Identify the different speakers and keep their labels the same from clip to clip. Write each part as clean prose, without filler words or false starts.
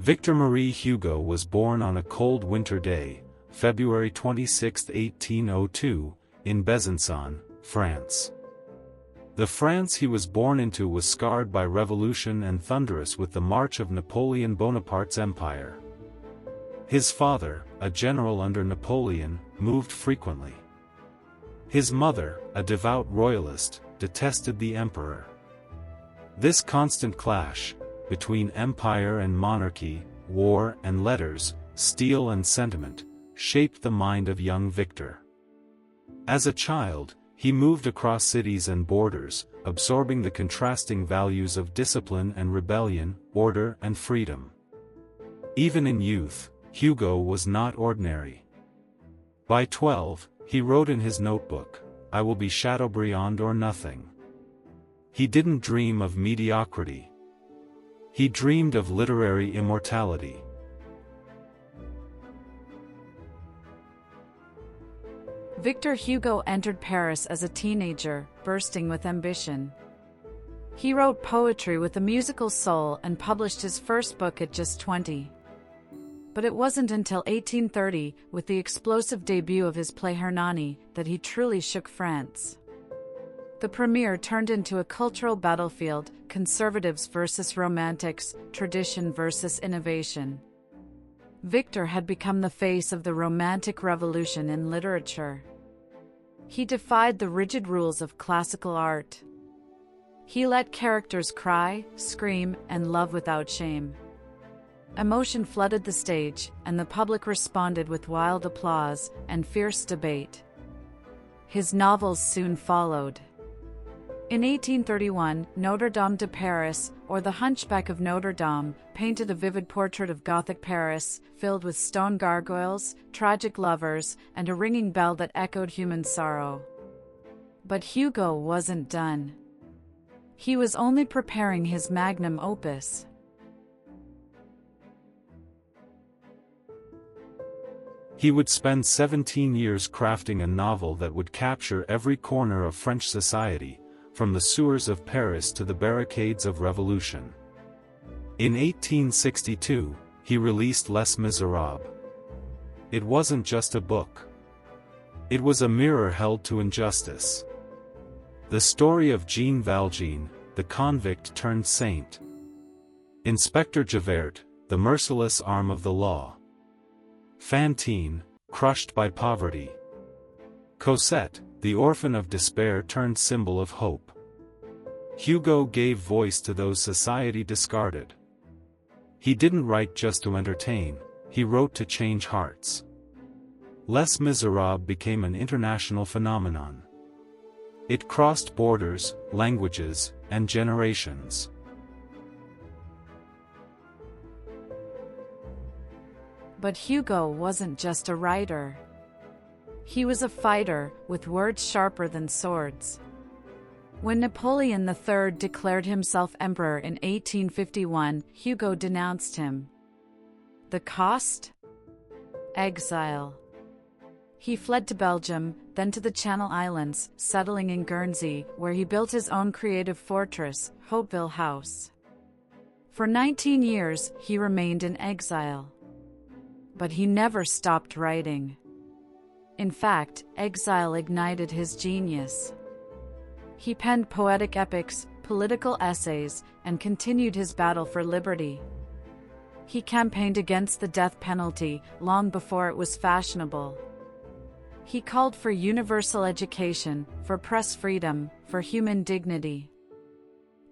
Speaker 1: Victor Marie Hugo was born on a cold winter day, February 26, 1802, in Besançon, France. The France he was born into was scarred by revolution and thunderous with the march of Napoleon Bonaparte's empire. His father, a general under Napoleon, moved frequently. His mother, a devout royalist, detested the emperor. This constant clash, between empire and monarchy, war and letters, steel and sentiment, shaped the mind of young Victor. As a child, he moved across cities and borders, absorbing the contrasting values of discipline and rebellion, order and freedom. Even in youth, Hugo was not ordinary. By 12, he wrote in his notebook, "I will be Chateaubriand or nothing." He didn't dream of mediocrity. He dreamed of literary immortality.
Speaker 2: Victor Hugo entered Paris as a teenager, bursting with ambition. He wrote poetry with a musical soul and published his first book at just 20. But it wasn't until 1830, with the explosive debut of his play Hernani, that he truly shook France. The premiere turned into a cultural battlefield, conservatives versus romantics, tradition versus innovation. Victor had become the face of the Romantic Revolution in literature. He defied the rigid rules of classical art. He let characters cry, scream, and love without shame. Emotion flooded the stage, and the public responded with wild applause and fierce debate. His novels soon followed. In 1831, Notre-Dame de Paris, or the Hunchback of Notre-Dame, painted a vivid portrait of Gothic Paris, filled with stone gargoyles, tragic lovers, and a ringing bell that echoed human sorrow. But Hugo wasn't done. He was only preparing his magnum opus.
Speaker 1: He would spend 17 years crafting a novel that would capture every corner of French society, from the sewers of Paris to the barricades of revolution. In 1862, he released Les Misérables. It wasn't just a book. It was a mirror held to injustice. The story of Jean Valjean, the convict turned saint. Inspector Javert, the merciless arm of the law. Fantine, crushed by poverty. Cosette, the orphan of despair turned symbol of hope. Hugo gave voice to those society discarded. He didn't write just to entertain, he wrote to change hearts. Les Misérables became an international phenomenon. It crossed borders, languages, and generations.
Speaker 2: But Hugo wasn't just a writer. He was a fighter, with words sharper than swords. When Napoleon III declared himself emperor in 1851, Hugo denounced him. The cost? Exile. He fled to Belgium, then to the Channel Islands, settling in Guernsey, where he built his own creative fortress, Hauteville House. For 19 years, he remained in exile. But he never stopped writing. In fact, exile ignited his genius. He penned poetic epics, political essays, and continued his battle for liberty. He campaigned against the death penalty long before it was fashionable. He called for universal education, for press freedom, for human dignity.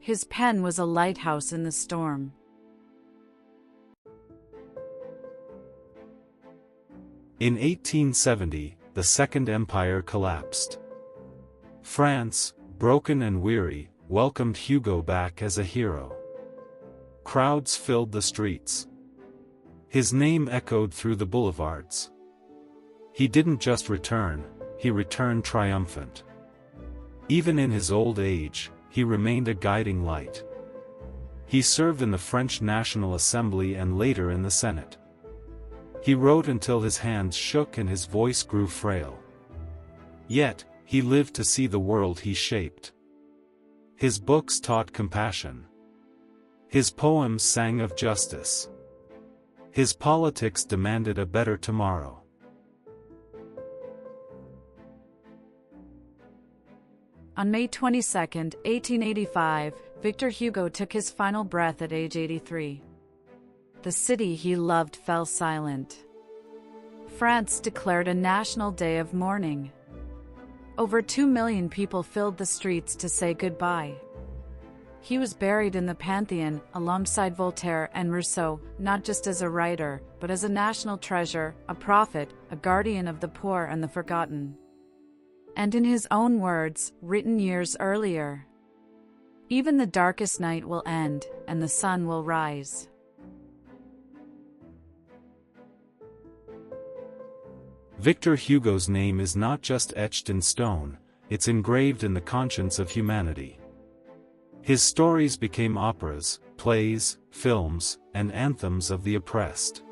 Speaker 2: His pen was a lighthouse in the storm.
Speaker 1: In 1870, the Second Empire collapsed. France, broken and weary, welcomed Hugo back as a hero. Crowds filled the streets. His name echoed through the boulevards. He didn't just return, he returned triumphant. Even in his old age, he remained a guiding light. He served in the French National Assembly and later in the Senate. He wrote until his hands shook and his voice grew frail. Yet, he lived to see the world he shaped. His books taught compassion. His poems sang of justice. His politics demanded a better tomorrow.
Speaker 2: On May 22, 1885, Victor Hugo took his final breath at age 83. The city he loved fell silent. France declared a national day of mourning. Over 2 million people filled the streets to say goodbye. He was buried in the Pantheon alongside Voltaire and Rousseau, not just as a writer, but as a national treasure, a prophet, a guardian of the poor and the forgotten. And in his own words, written years earlier, "Even the darkest night will end, and the sun will rise."
Speaker 1: Victor Hugo's name is not just etched in stone, it's engraved in the conscience of humanity. His stories became operas, plays, films, and anthems of the oppressed.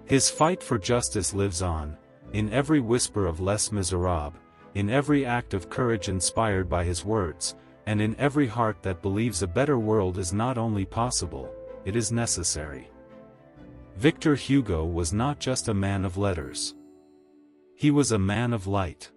Speaker 1: His fight for justice lives on, in every whisper of Les Misérables, in every act of courage inspired by his words, and in every heart that believes a better world is not only possible, it is necessary. Victor Hugo was not just a man of letters. He was a man of light.